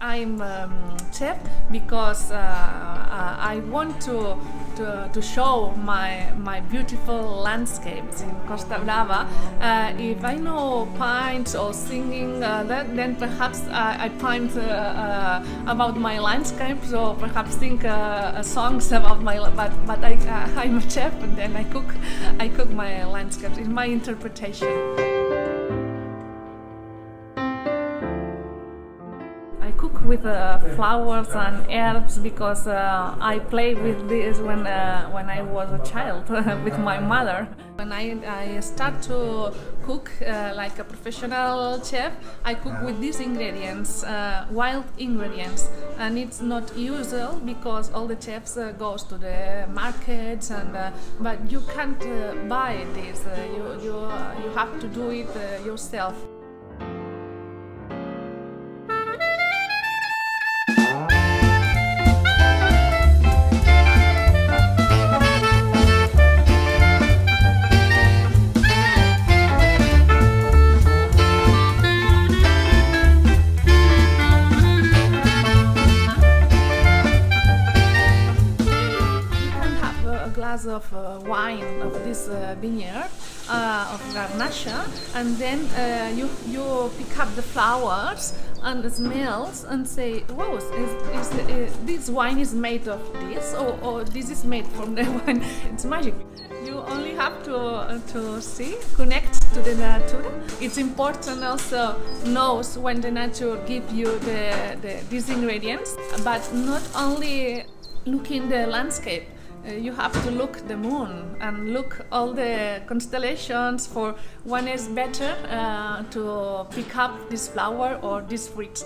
I'm chef because I want to show my beautiful landscapes in Costa Brava. If I know paint or singing, then perhaps I paint about my landscapes, or perhaps sing songs about my. But I'm a chef, and then I cook my landscapes in my interpretation. I cook with flowers and herbs because I played with this when I was a child with my mother. When I start to cook like a professional chef, I cook with these ingredients, wild ingredients, and it's not usual because all the chefs goes to the markets, but you can't buy this. You have to do it yourself. Of wine of this vineyard of Garnacha, and then you pick up the flowers and the smells and say, "Wow, this wine is made of this, or this is made from the wine." It's magic. You only have to see, connect to the nature. It's important also knows when the nature give you these ingredients, but not only looking the landscape. You have to look the moon and look all the constellations for when is better to pick up this flower or this fruit.